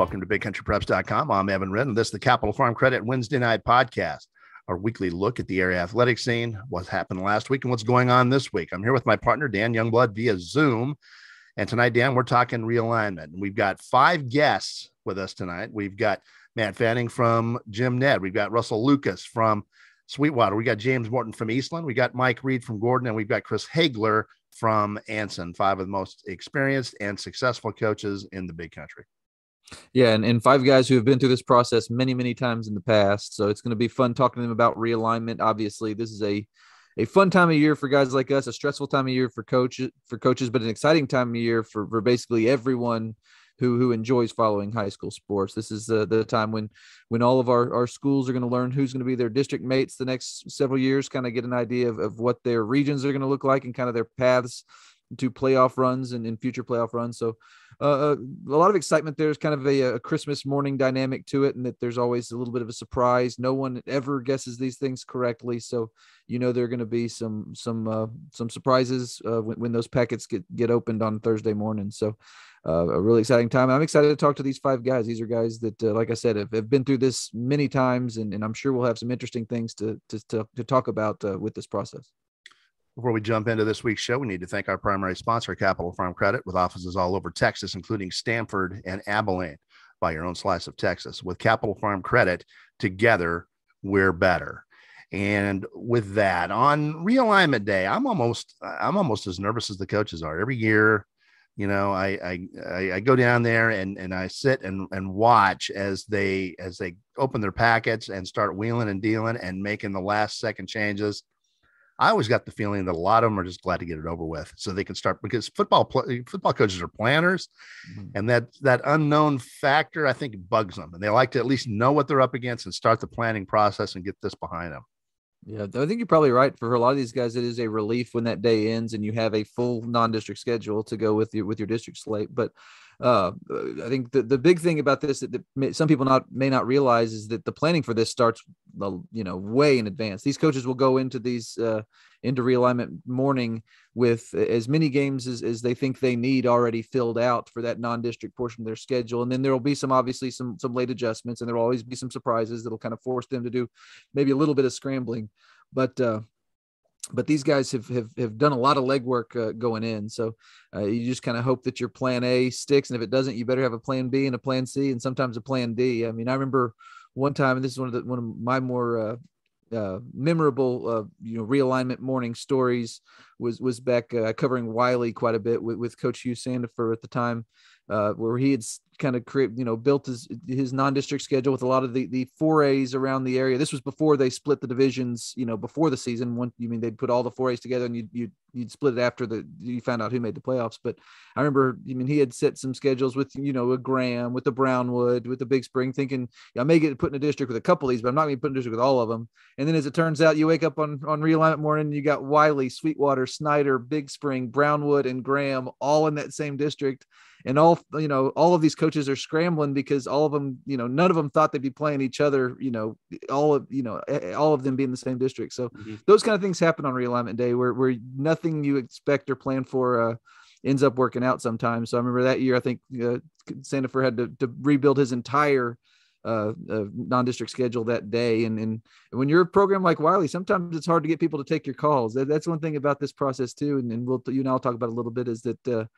Welcome to BigCountryPreps.com. I'm Evan Ridd, and this is the Capital Farm Credit Wednesday night podcast, our weekly look at the area athletic scene, what happened last week, and what's going on this week. I'm here with my partner, Dan Youngblood, via Zoom. And tonight, Dan, we're talking realignment. And we've got 5 guests with us tonight. We've got Matt Fanning from Jim Ned. We've got Russell Lucas from Sweetwater. We got James Morton from Eastland. We got Mike Reed from Gordon, and we've got Chris Hagler from Anson, 5 of the most experienced and successful coaches in the big country. Yeah, and 5 guys who have been through this process many, many times in the past. So it's going to be fun talking to them about realignment. Obviously, this is a fun time of year for guys like us, a stressful time of year for coaches, but an exciting time of year for basically everyone who enjoys following high school sports. This is the time when all of our schools are going to learn who's going to be their district mates the next several years, kind of get an idea of what their regions are going to look like and kind of their paths to playoff runs and future playoff runs. So a lot of excitement. There's kind of a Christmas morning dynamic to it, and that there's always a little bit of a surprise. No one ever guesses these things correctly. So, there are going to be some surprises when those packets get opened on Thursday morning. So a really exciting time. I'm excited to talk to these 5 guys. These are guys that, like I said, have been through this many times, and I'm sure we'll have some interesting things to talk about with this process. Before we jump into this week's show, we need to thank our primary sponsor, Capital Farm Credit, with offices all over Texas, including Stanford and Abilene. Buy your own slice of Texas. With Capital Farm Credit, together, we're better. And with that, on realignment day, I'm almost as nervous as the coaches are. Every year, I go down there and I sit and watch as they open their packets and start wheeling and dealing and making the last second changes. I always got the feeling that a lot of them are just glad to get it over with so they can start, because football coaches are planners, and that unknown factor, I think, bugs them, and they like to at least know what they're up against and start the planning process and get this behind them. Yeah, I think you're probably right. For a lot of these guys, it is a relief when that day ends and you have a full non-district schedule to go with your district slate. But I think the big thing about this that some people may not realize is that the planning for this starts, way in advance. These coaches will go into into realignment morning with as many games as they think they need already filled out for that non-district portion of their schedule. And then there will be obviously some late adjustments, and there will always be some surprises that'll kind of force them to do maybe a little bit of scrambling. But these guys have done a lot of legwork going in. So you just kind of hope that your plan A sticks. And if it doesn't, you better have a plan B and a plan C and sometimes a plan D. I mean, I remember one time, and this is one of my more memorable, realignment morning stories was back covering Wiley quite a bit with Coach Hugh Sandifer at the time, where he had kind of built his non-district schedule with a lot of the 4As around the area. This was before they split the divisions, before the season. They'd put all the 4As together and you'd split it after you found out who made the playoffs. But I remember, he had set some schedules with, a Graham, with the Brownwood, with the Big Spring, thinking I may get put in a district with a couple of these, but I'm not going to be put in a district with all of them. And then as it turns out, you wake up on realignment morning and you got Wiley, Sweetwater, Snyder, Big Spring, Brownwood, and Graham all in that same district. And all of these coaches are scrambling because all of them, none of them thought they'd be playing each other, all of them being in the same district. So those kind of things happen on realignment day where nothing you expect or plan for ends up working out sometimes. So I remember that year, I think Sandifer had to rebuild his entire non-district schedule that day. And when you're a program like Wiley, sometimes it's hard to get people to take your calls. That's one thing about this process too. And you and I'll talk about it a little bit, is that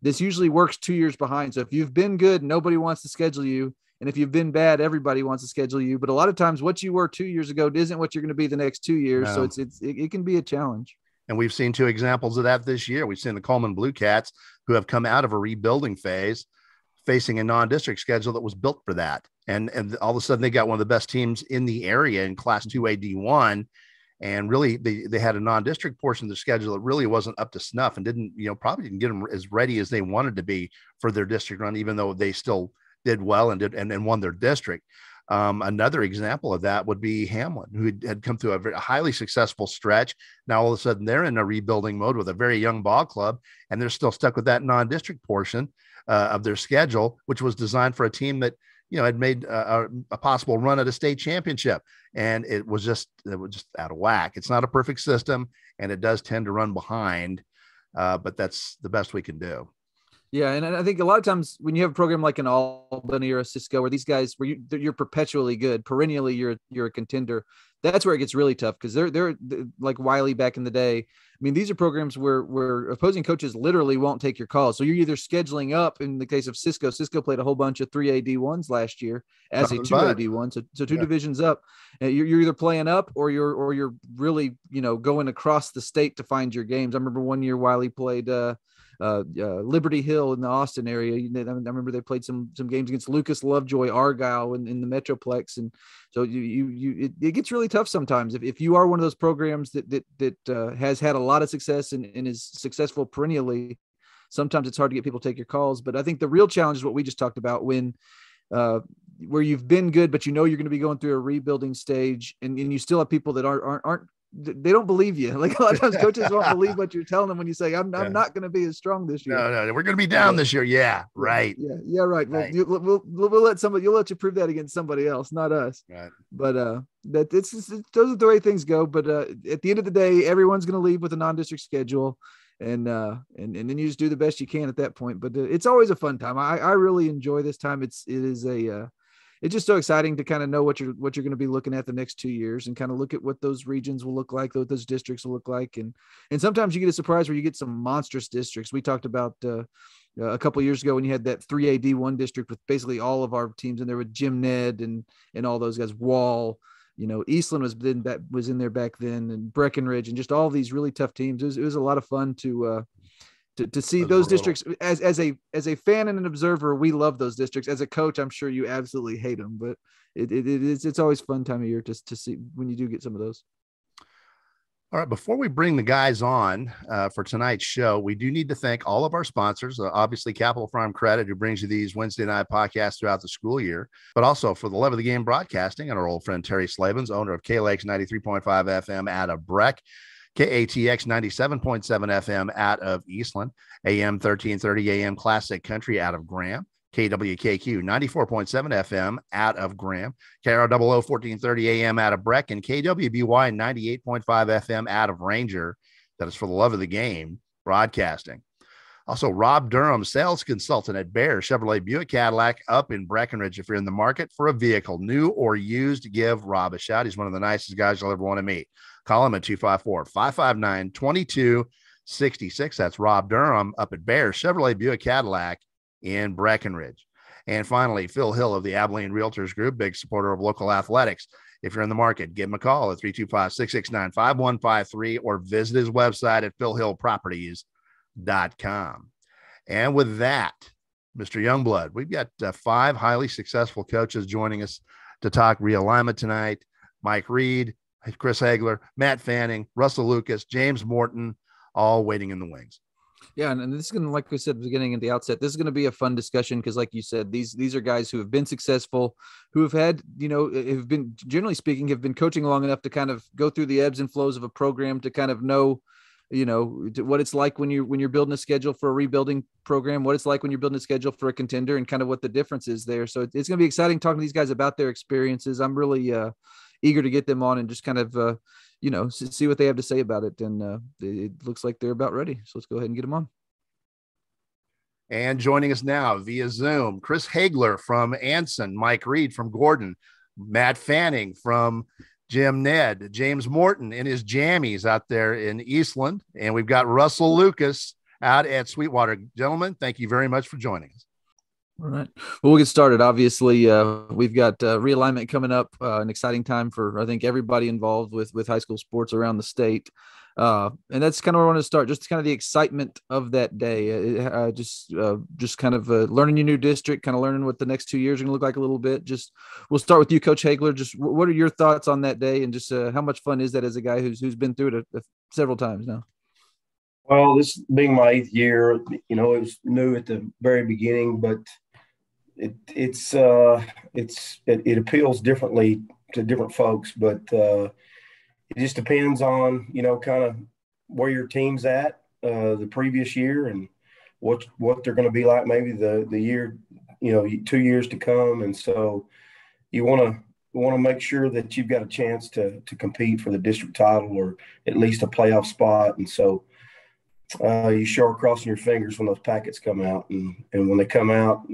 this usually works 2 years behind. So if you've been good, nobody wants to schedule you. And if you've been bad, everybody wants to schedule you. But a lot of times what you were 2 years ago isn't what you're going to be the next 2 years. No. So it can be a challenge. And we've seen 2 examples of that this year. We've seen the Coleman Blue Cats, who have come out of a rebuilding phase, facing a non-district schedule that was built for that. And all of a sudden they got one of the best teams in the area in Class 2A D1. And really, they had a non-district portion of the schedule that really wasn't up to snuff and probably didn't get them as ready as they wanted to be for their district run, even though they still did well and won their district. Another example of that would be Hamlin, who had come through a very highly successful stretch. Now, all of a sudden, they're in a rebuilding mode with a very young ball club, and they're still stuck with that non-district portion of their schedule, which was designed for a team that had made a possible run at a state championship, and it was just out of whack. It's not a perfect system, and it does tend to run behind, but that's the best we can do. Yeah, and I think a lot of times when you have a program like an Albany or a Cisco, where these guys, where you're perpetually good, perennially you're a contender, that's where it gets really tough, because they're like Wiley back in the day. I mean, these are programs where opposing coaches literally won't take your calls. So you're either scheduling up. In the case of Cisco played a whole bunch of 3AD1s last year as a 2AD1, so two divisions up. You're either playing up or you're really going across the state to find your games. I remember one year Wiley played Liberty Hill in the Austin area. I remember they played some games against Lucas, Lovejoy, Argyle in the Metroplex, and so it gets really tough sometimes if you are one of those programs that has had a lot of success and is successful perennially. Sometimes it's hard to get people to take your calls, but I think the real challenge is what we just talked about, when where you've been good, but you're going to be going through a rebuilding stage, and you still have people that aren't they don't believe you. Like a lot of times coaches won't believe what you're telling them when you say, I'm not going to be as strong this year. No, we're going to be down this year. Yeah. Right. Yeah. Right. Well, right. We'll let you prove that against somebody else, not us. Right. But those are the way things go. But at the end of the day, everyone's going to leave with a non-district schedule. And then you just do the best you can at that point. But it's always a fun time. I really enjoy this time. It's just so exciting to kind of know what you're going to be looking at the next 2 years, and kind of look at what those regions will look like, what those districts will look like. And sometimes you get a surprise where you get some monstrous districts. We talked about a couple of years ago when you had that 3AD1 district with basically all of our teams in there, with Jim Ned and all those guys, Wall, Eastland was in there back then, and Breckenridge, and just all these really tough teams. It was a lot of fun to see those districts. As a fan and an observer, we love those districts. As a coach, I'm sure you absolutely hate them, but it's always fun time of year to see when you do get some of those. All right, before we bring the guys on for tonight's show, we do need to thank all of our sponsors, obviously Capital Farm Credit, who brings you these Wednesday night podcasts throughout the school year, but also for the Love of the Game Broadcasting and our old friend Terry Slavens, owner of KLX 93.5 FM out of Breck, KATX 97.7 FM out of Eastland, AM 1330 AM Classic Country out of Graham, KWKQ 94.7 FM out of Graham, KROO 1430 AM out of Breck, and KWBY 98.5 FM out of Ranger. That is for the Love of the Game Broadcasting. Also, Rob Durham, sales consultant at Bear Chevrolet Buick Cadillac up in Breckenridge. If you're in the market for a vehicle, new or used, give Rob a shout. He's one of the nicest guys you'll ever want to meet. Call him at 254-559-2266. That's Rob Durham up at Bear Chevrolet Buick Cadillac in Breckenridge. And finally, Phil Hill of the Abilene Realtors Group, big supporter of local athletics. If you're in the market, give him a call at 325-669-5153 or visit his website at philhillproperties.com. And with that, Mr. Youngblood, we've got 5 highly successful coaches joining us to talk realignment tonight. Mike Reed, Chris Hagler, Matt Fanning, Russell Lucas, James Morton, all waiting in the wings. Yeah, and this is going to, like we said at the beginning at the outset, this is going to be a fun discussion because, like you said, these are guys who have been successful, who have had, have been, generally speaking, have been coaching long enough to kind of go through the ebbs and flows of a program, to kind of know, what it's like when you're building a schedule for a rebuilding program, what it's like when you're building a schedule for a contender, and kind of what the difference is there. So it's going to be exciting talking to these guys about their experiences. I'm really eager to get them on and just kind of, see what they have to say about it. And it looks like they're about ready. So let's go ahead and get them on. And joining us now via Zoom, Chris Hagler from Anson, Mike Reed from Gordon, Matt Fanning from Jim Ned, James Morton in his jammies out there in Eastland. And we've got Russell Lucas out at Sweetwater. Gentlemen, thank you very much for joining us. All right. Well, we'll get started. Obviously, we've got realignment coming up, an exciting time for, I think, everybody involved with high school sports around the state. And that's kind of where I want to start, just kind of the excitement of that day. Just kind of learning your new district, kind of learning what the next 2 years are going to look like a little bit. We'll start with you, Coach Hagler. Just what are your thoughts on that day, and just how much fun is that as a guy who's been through it several times now? Well, this being my 8th year, it was new at the very beginning, but it appeals differently to different folks, but it just depends on, kind of where your team's at the previous year and what they're going to be like maybe the year, 2 years to come. And so you want to make sure that you've got a chance to compete for the district title or at least a playoff spot. And so You sure are crossing your fingers when those packets come out, and when they come out,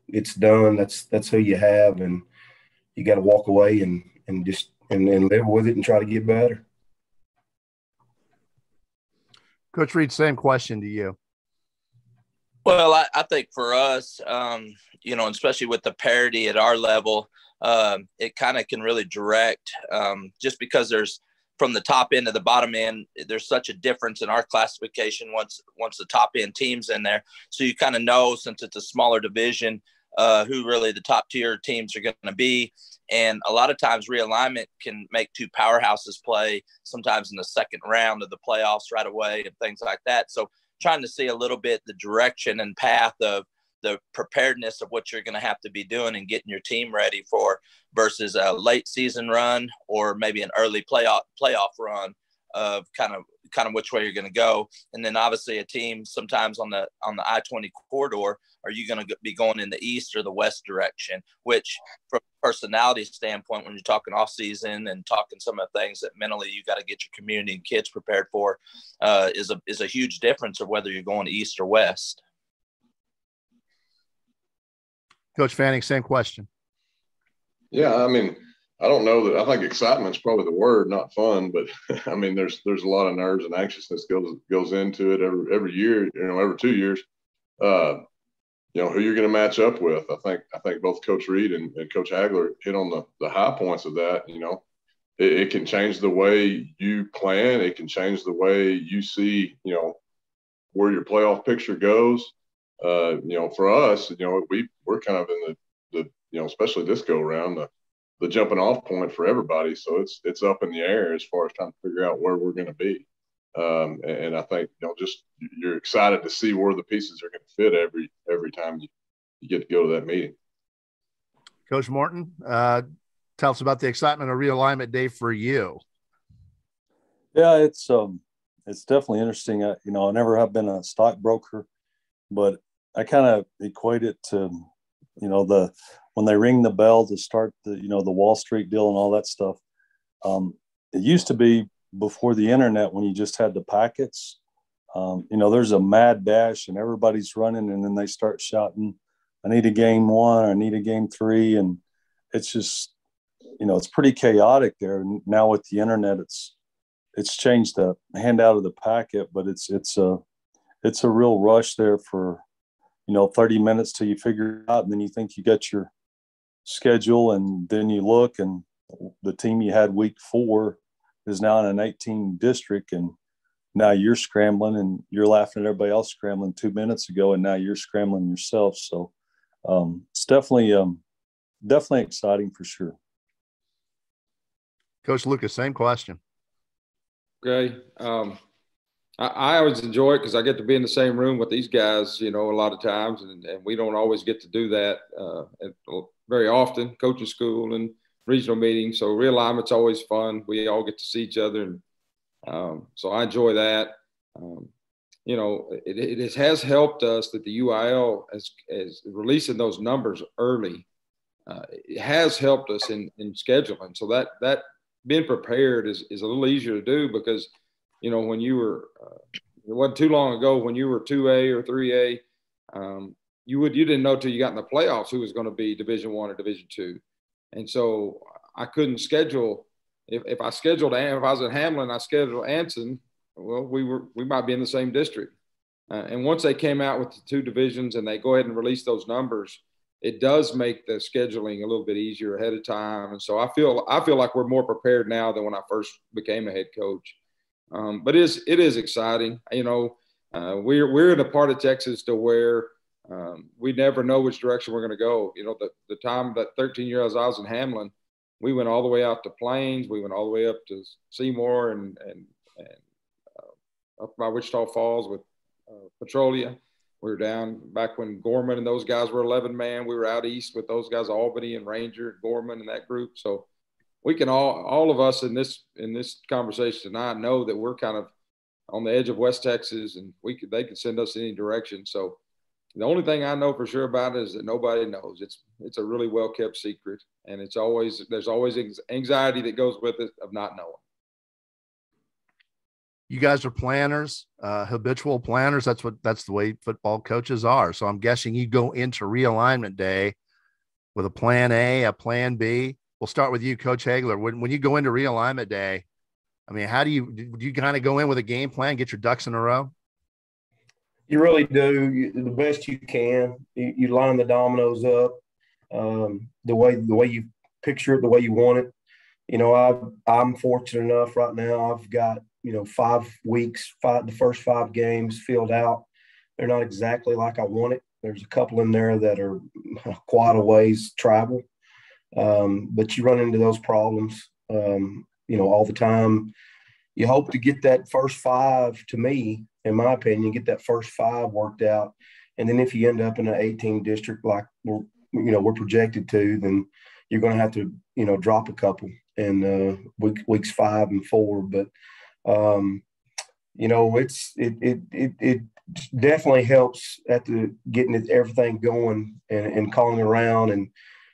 it's done. That's who you have, and you got to walk away and just and live with it and try to get better. Coach Reed, same question to you. Well, I think for us, especially with the parity at our level, it kind of can really direct just because there's from the top end to the bottom end, there's such a difference in our classification once the top end team's in there. So you kind of know, since it's a smaller division, who really the top tier teams are going to be. And a lot of times realignment can make two powerhouses play sometimes in the second round of the playoffs right away and things like that. So trying to see a little bit the direction and path of the preparedness of what you're going to have to be doing and getting your team ready for versus a late season run or maybe an early playoff run of kind of which way you're going to go. And then obviously a team sometimes on the I-20 corridor, are you going to be going in the east or the west direction, which from a personality standpoint, when you're talking off season and talking some of the things that mentally you got to get your community and kids prepared for is a huge difference of whether you're going east or west. Coach Fanning, same question. Yeah, I mean, I don't know that. I think excitement's probably the word, not fun. But I mean, there's a lot of nerves and anxiousness goes into it every year. Every 2 years. Who you're going to match up with. I think both Coach Reed and Coach Hagler hit on the high points of that. It can change the way you plan. It can change the way you see where your playoff picture goes. For us, we're kind of in the especially this go around the jumping off point for everybody. So it's up in the air as far as trying to figure out where we're going to be. And I think just you're excited to see where the pieces are going to fit every time you get to go to that meeting. Coach Morton, tell us about the excitement of realignment day for you. Yeah, it's definitely interesting. I never have been a stockbroker, but I kind of equate it to, when they ring the bell to start the Wall Street deal and all that stuff. It used to be before the internet when you just had the packets. There's a mad dash and everybody's running, and then they start shouting, "I need a game 1, I need a game 3," and it's just, it's pretty chaotic there. And now with the internet, it's changed the handout of the packet, but it's a real rush there for 30 minutes till you figure it out, and then you think you got your schedule, and then you look, and the team you had week 4 is now in an 18 district, and now you're scrambling, and you're laughing at everybody else scrambling 2 minutes ago, and now you're scrambling yourself. So it's definitely exciting for sure. Coach Lucas, same question. Okay. I always enjoy it because I get to be in the same room with these guys, a lot of times, and we don't always get to do that very often, coaching school and regional meetings. So realignment's always fun. We all get to see each other, and so I enjoy that. It has helped us that the UIL as releasing those numbers early. It has helped us in scheduling. So that being prepared is a little easier to do because when you were, it wasn't too long ago when you were 2A or 3A, you didn't know till you got in the playoffs who was going to be Division I or Division II. And so I couldn't schedule. If I was in Hamlin, I scheduled Anson. Well, we might be in the same district. And once they came out with the 2 divisions and they go ahead and release those numbers, it does make the scheduling a little bit easier ahead of time. And so I feel like we're more prepared now than when I first became a head coach. But it is exciting. We're in a part of Texas to where we never know which direction we're going to go. The time that 13 years I was in Hamlin, we went all the way out to Plains. We went all the way up to Seymour and up by Wichita Falls with Petrolia. We were down back when Gorman and those guys were 11-man. We were out east with those guys, Albany and Ranger, Gorman and that group. So we can all of us in this conversation tonight know that we're kind of on the edge of West Texas, and they can send us in any direction. So the only thing I know for sure about it is that nobody knows. It's a really well kept secret, and there's always anxiety that goes with it of not knowing. You guys are planners, habitual planners. That's the way football coaches are. So I'm guessing you go into realignment day with a plan A, a plan B. We'll start with you, Coach Hagler. When you go into realignment day, I mean, do you kind of go in with a game plan, get your ducks in a row? You really do the best you can. You line the dominoes up the way you picture it, the way you want it. You know, I'm fortunate enough right now. I've got 5 weeks, the first 5 games filled out. They're not exactly like I want it. There's a couple in there that are quite a ways travel, but you run into those problems, all the time. You hope to get that first 5, to me, in my opinion, get that first 5 worked out. And then if you end up in an 18 district like we're projected to, then you're going to have to, drop a couple in weeks 5 and 4. But, it definitely helps at getting everything going and calling around. And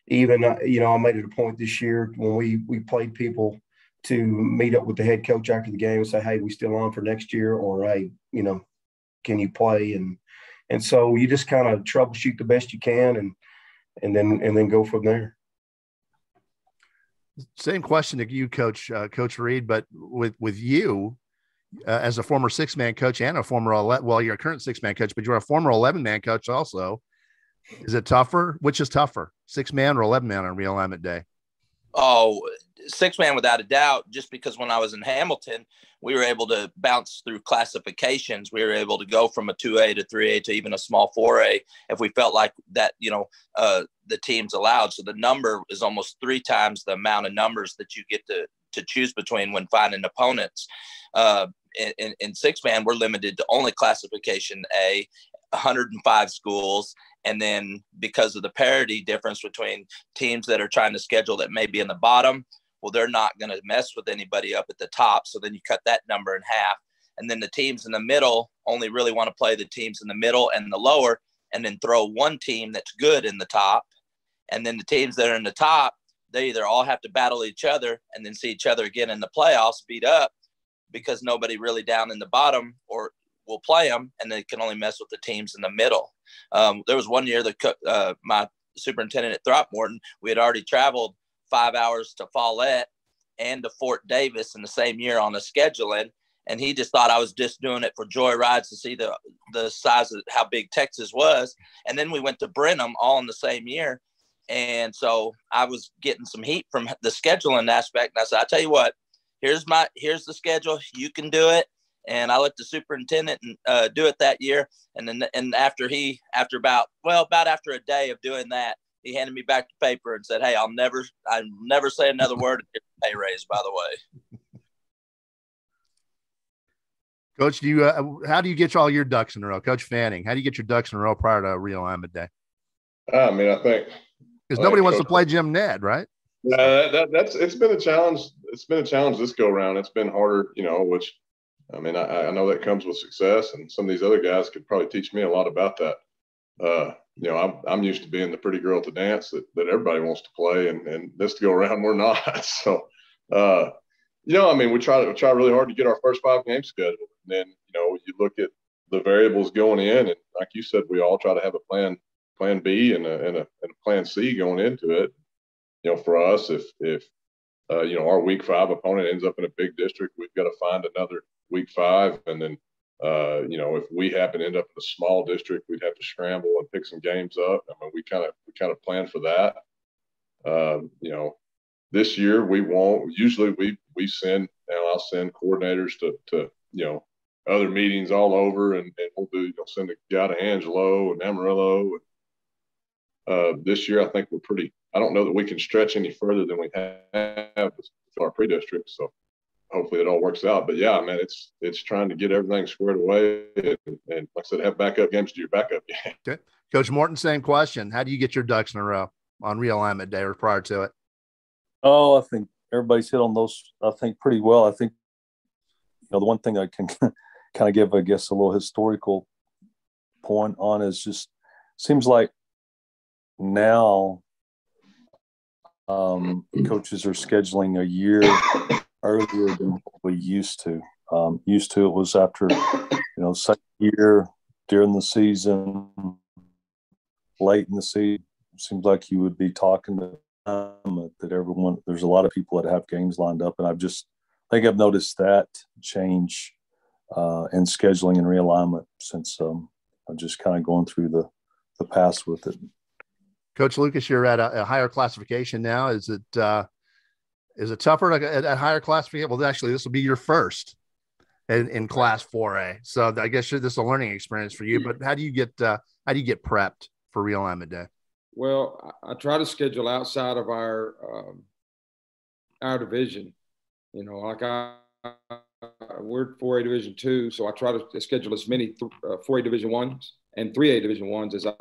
even, I made it a point this year when we played people to meet up with the head coach after the game and say, hey, we still on for next year, or, hey, can you play? And so you just kind of troubleshoot the best you can and then go from there. Same question to you, Coach Reed, but with you as a former 6-man coach and a former you're a current 6-man coach, but you're a former 11-man coach also. Is it tougher? Which is tougher, 6-man or 11-man on realignment day? Oh, 6-man without a doubt, just because when I was in Hamilton, we were able to bounce through classifications. We were able to go from a 2A to 3A to even a small 4A if we felt like that, the teams allowed. So the number is almost 3 times the amount of numbers that you get to choose between when finding opponents. In 6-man, we're limited to only classification A, 105 schools. And then because of the parity difference between teams that are trying to schedule that may be in the bottom, well, they're not going to mess with anybody up at the top. So then you cut that number in half. And then the teams in the middle only really want to play the teams in the middle and the lower, and then throw one team that's good in the top. And then the teams that are in the top, they either all have to battle each other and then see each other again in the playoffs, beat up, because nobody really down in the bottom or will play them, and they can only mess with the teams in the middle. There was one year that my superintendent at Throckmorton, we had already traveled 5 hours to Follett and to Fort Davis in the same year on the scheduling. And he just thought I was just doing it for joy rides to see the size of how big Texas was. And then we went to Brenham all in the same year. And so I was getting some heat from the scheduling aspect. And I said, I tell you what, here's the schedule. You can do it. And I let the superintendent do it that year. And then after about a day of doing that, he handed me back the paper and said, hey, I'll never say another word and get a pay raise, by the way. Coach, how do you get all your ducks in a row? Coach Fanning, how do you get your ducks in a row prior to realignment day? I mean, I think because nobody wants to play Jim Ned, right? Yeah, it's been a challenge. It's been a challenge this go around. It's been harder, which, I mean, I know that comes with success, and some of these other guys could probably teach me a lot about that. I'm used to being the pretty girl at the dance that everybody wants to play, and this go around we're not. So, I mean, we try really hard to get our first 5 games scheduled, and then you look at the variables going in, and like you said, we all try to have a plan B and a plan C going into it. For us, if our week 5 opponent ends up in a big district, we've got to find another week 5, and then if we happen to end up in a small district, we'd have to scramble and pick some games up. I mean, we kind of plan for that. This year we won't. Usually we send. I'll send coordinators to other meetings all over, and we'll send a guy to Angelo and Amarillo. This year I think we're pretty. I don't know that we can stretch any further than we have for our pre-district. So hopefully it all works out. But yeah, man, it's trying to get everything squared away and like I said, have backup games to your backup game. Okay. Coach Morton, same question. How do you get your ducks in a row on realignment day or prior to it? Oh, I think everybody's hit on those, I think, pretty well. I think, the one thing I can kind of give, I guess, a little historical point on is just seems like now coaches are scheduling a year earlier than what we used to. Used to it was after, second year during the season, late in the season, seems like you would be talking to that everyone, there's a lot of people that have games lined up. And I think I've noticed that change in scheduling and realignment since I'm just kind of going through the past with it. Coach Lucas, you're at a higher classification now. Is it tougher at higher classification? Well, actually, this will be your first in Class 4A. So I guess this is a learning experience for you. But how do you get prepped for realignment day? Well, I try to schedule outside of our division. We're 4A Division 2, so I try to schedule as many 4A Division 1s and 3A Division 1s as I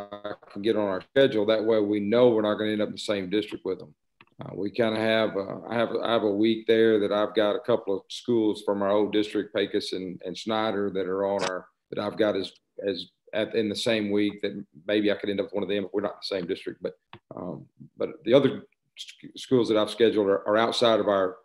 can get on our schedule. That way we know we're not going to end up in the same district with them. We kind of have I have a week there that I've got a couple of schools from our old district, Pecos and Snyder, that are that I've got in the same week that maybe I could end up with one of them if we're not in the same district. But the other schools that I've scheduled are outside of our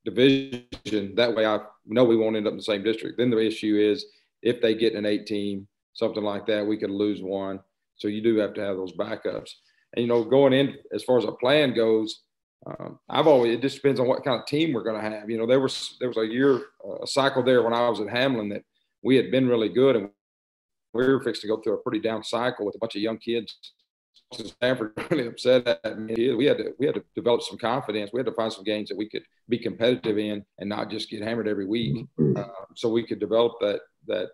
division. That way I know we won't end up in the same district. Then the issue is if they get an 8-team, something like that, we could lose one. So you do have to have those backups. And, going in as far as a plan goes, it just depends on what kind of team we're going to have. There was a cycle there when I was at Hamlin that we had been really good, and we were fixed to go through a pretty down cycle with a bunch of young kids. Stanford really upset at me. We had to develop some confidence. We had to find some games that we could be competitive in and not just get hammered every week. So we could develop that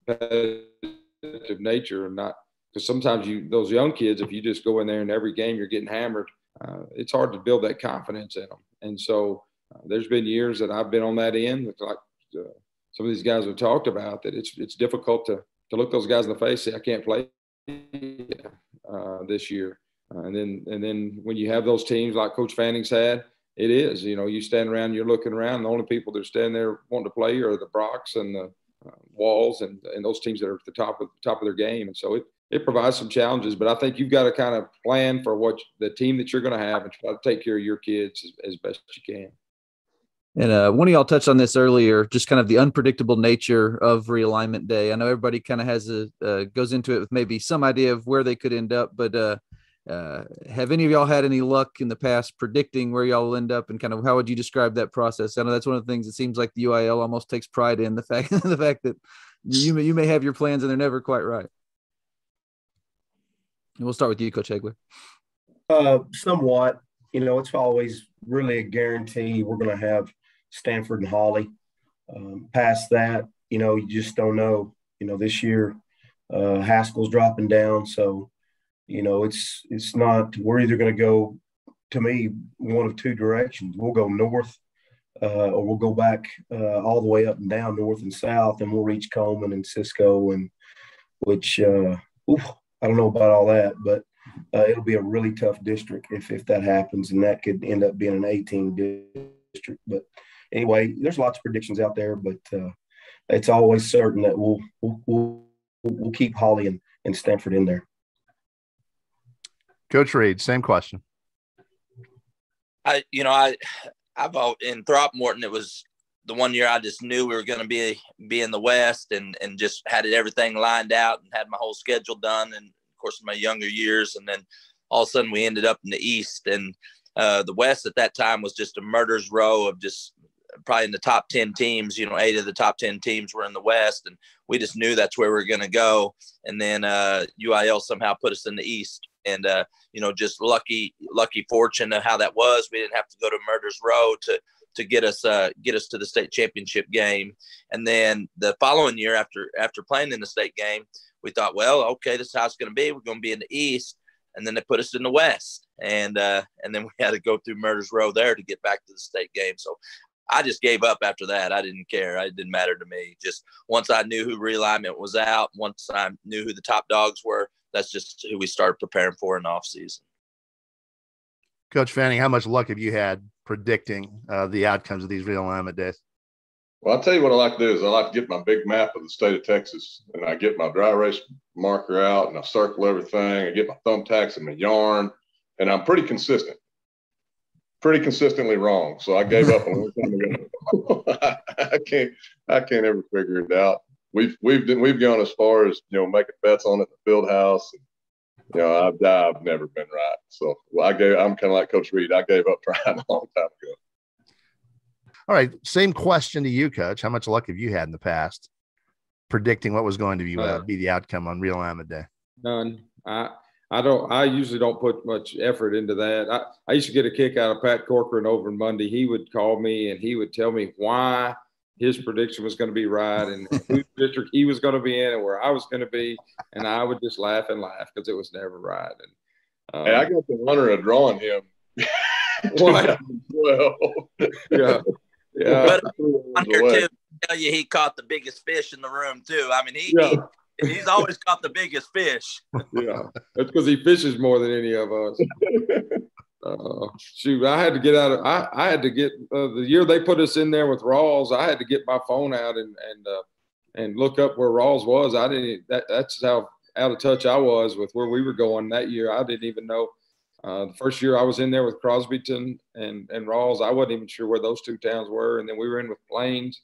competitive nature, and not because sometimes those young kids, if you just go in there and every game you're getting hammered, it's hard to build that confidence in them. And so there's been years that I've been on that end, like some of these guys have talked about, that it's difficult to look those guys in the face and say, I can't play this year. And then when you have those teams like Coach Fanning's had, it is, you stand around, you're looking around, and the only people that are standing there wanting to play are the Brocs and the Walls and those teams that are at the top of their game. And so it provides some challenges, but I think you've got to kind of plan for what the team that you're going to have and try to take care of your kids as best you can. And one of y'all touched on this earlier, just kind of the unpredictable nature of realignment day. I know everybody kind of has goes into it with maybe some idea of where they could end up, but have any of y'all had any luck in the past predicting where y'all will end up, and kind of how would you describe that process? I know that's one of the things it seems like the UIL almost takes pride in, the fact that you may have your plans and they're never quite right. And we'll start with you, Coach Hegler. Somewhat. It's always really a guarantee we're going to have Stanford and Holly. Past that, you just don't know. This year, Haskell's dropping down, so it's not. We're either going to go, to me, one of two directions. We'll go north, or we'll go back all the way up and down, north and south, and we'll reach Coleman and Cisco, and which I don't know about all that, but it'll be a really tough district if that happens, and that could end up being an 18 district. But anyway, there's lots of predictions out there, but it's always certain that we'll keep Holly and Stanford in there. Coach Reed, same question. I've in Throckmorton, it was the one year I just knew we were going to be in the West and just had everything lined out and had my whole schedule done. And of course, in my younger years, and then all of a sudden we ended up in the East, and the West at that time was just a murderer's row of just probably in the top 10 teams. 8 of the top 10 teams were in the West, and we just knew that's where we were going to go. And then UIL somehow put us in the East, and just lucky fortune of how that was. We didn't have to go to murderer's row to get us to the state championship game. And then the following year, after playing in the state game, we thought, well, okay, this is how it's going to be. We're going to be in the East. And then they put us in the West. And then we had to go through murderer's row there to get back to the state game. So I just gave up after that. I didn't care. It didn't matter to me. Just once I knew who realignment was out, once I knew who the top dogs were, that's just who we started preparing for in the offseason. Coach Fanning, how much luck have you had predicting the outcomes of these realignment days? Well, I'll tell you what I like to do is I like to get my big map of the state of Texas, and I get my dry erase marker out and I circle everything. I get my thumbtacks and my yarn, and I'm pretty consistent. pretty consistently wrong. So I gave up a long time ago. I can't ever figure it out. We've gone as far as, you know, making bets on it in the field house. You know, I've never been right. So I'm kind of like Coach Reed. I gave up trying a long time ago. All right. Same question to you, Coach. How much luck have you had in the past predicting what was going to be the outcome on Realignment Day? None. I usually don't put much effort into that. I used to get a kick out of Pat Corcoran over in Monday. He would call me and he would tell me why his prediction was going to be right and whose district he was going to be in and where I was going to be. And I would just laugh and laugh because it was never right. And hey, I got the honor of drawing him. What? Well, yeah. But on here too, tell you he caught the biggest fish in the room too. I mean, he's always caught the biggest fish. Yeah, that's because he fishes more than any of us. Shoot, I had to get out of. I had to get the year they put us in there with Rawls. I had to get my phone out and look up where Rawls was. I didn't. That's how out of touch I was with where we were going that year. I didn't even know. The first year I was in there with Crosbyton and Rawls, I wasn't even sure where those two towns were. And then we were in with Plains.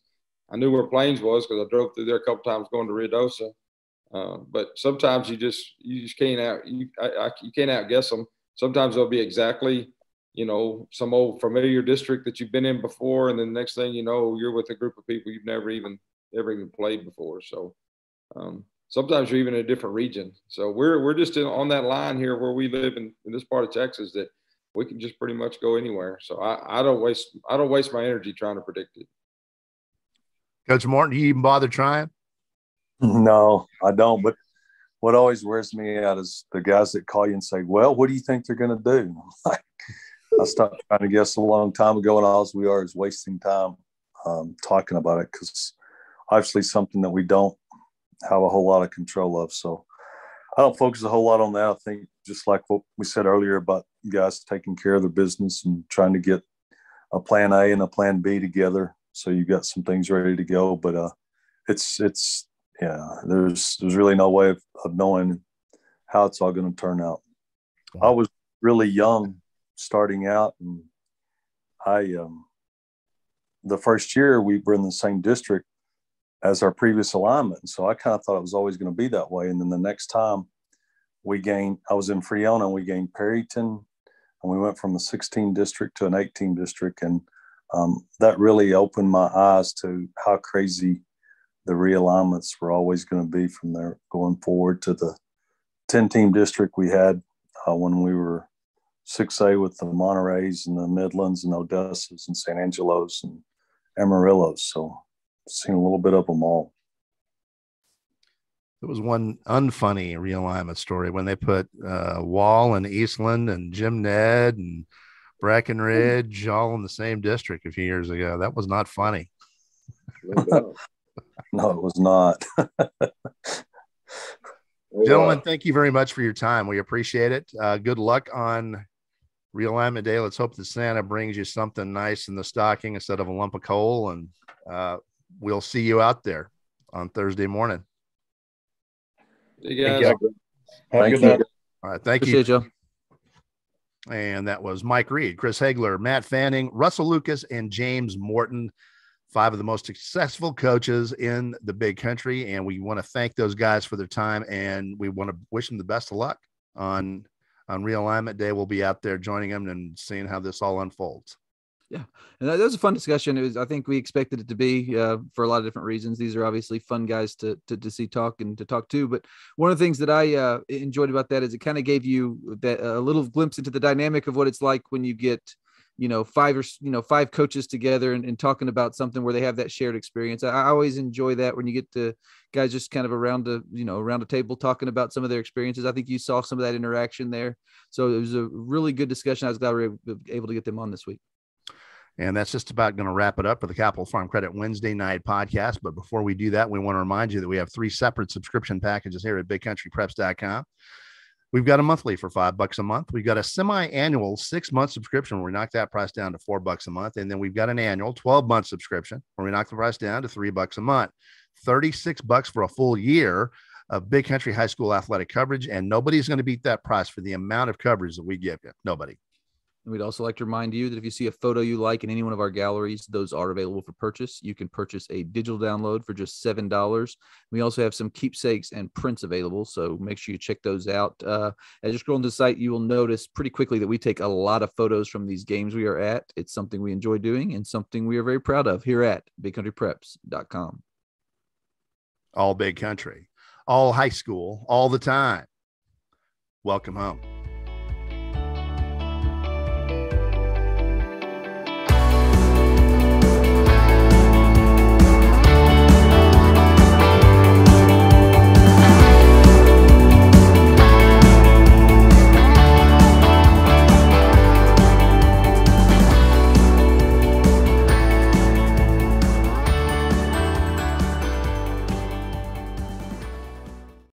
I knew where Plains was because I drove through there a couple times going to Ruidoso. But sometimes you just can't you can't outguess them. Sometimes they'll be exactly, you know, some old familiar district that you've been in before, and then the next thing you know, you're with a group of people you've never even played before. So sometimes you're even in a different region. So we're just on that line here where we live in this part of Texas that we can just pretty much go anywhere. So I don't waste my energy trying to predict it. Coach Morton, do you even bother trying? No, I don't. But what always wears me out is the guys that call you and say, well, what do you think they're going to do? I stopped trying to guess a long time ago, and all we are is wasting time talking about it because obviously something that we don't have a whole lot of control of. So I don't focus a whole lot on that. I think just like what we said earlier about guys taking care of their business and trying to get a plan A and a plan B together. So you got some things ready to go, but there's really no way of knowing how it's all going to turn out. I was really young starting out, and the first year we were in the same district as our previous alignment. So I kind of thought it was always going to be that way. And then the next time I was in Freona and we gained Perryton, and we went from a 16 district to an 18 district. And that really opened my eyes to how crazy the realignments were always going to be from there going forward to the 10-team district we had when we were 6A with the Monterreys and the Midlands and Odessas and San Angelos and Amarillos. So seen a little bit of them all. There was one unfunny realignment story when they put Wall and Eastland and Jim Ned and Breckenridge all in the same district a few years ago. That was not funny. No, it was not. Gentlemen, thank you very much for your time. We appreciate it. Good luck on Realignment Day. Let's hope that Santa brings you something nice in the stocking instead of a lump of coal. And we'll see you out there on Thursday morning. You guys. Have a good night. All right. Thank Appreciate you. you. And that was Mike Reed, Chris Hagler, Matt Fanning, Russell Lucas, and James Morton, 5 of the most successful coaches in the big country. And we want to thank those guys for their time, and we want to wish them the best of luck on Realignment Day. We'll be out there joining them and seeing how this all unfolds. Yeah. And that was a fun discussion. I think we expected it to be for a lot of different reasons. These are obviously fun guys to see talk and to talk to. But one of the things that I enjoyed about that is it kind of gave you that a little glimpse into the dynamic of what it's like when you get, 5 coaches together and talking about something where they have that shared experience. I always enjoy that when you get to guys just kind of around a table talking about some of their experiences. I think you saw some of that interaction there. So it was a really good discussion. I was glad we were able to get them on this week. And that's just about going to wrap it up for the Capital Farm Credit Wednesday night podcast. But before we do that, we want to remind you that we have 3 separate subscription packages here at BigCountryPreps.com. We've got a monthly for $5 a month. We've got a semi-annual 6-month subscription where we knock that price down to $4 a month. And then we've got an annual 12-month subscription where we knock the price down to $3 a month. $36 for a full year of Big Country High School athletic coverage. And nobody's going to beat that price for the amount of coverage that we give you. Nobody. And we'd also like to remind you that if you see a photo you like in any one of our galleries, those are available for purchase. You can purchase a digital download for just $7. We also have some keepsakes and prints available, so make sure you check those out. As you scroll into the site, you will notice pretty quickly that we take a lot of photos from these games we are at. It's something we enjoy doing and something we are very proud of here at bigcountrypreps.com. All big country, all high school, all the time. Welcome home.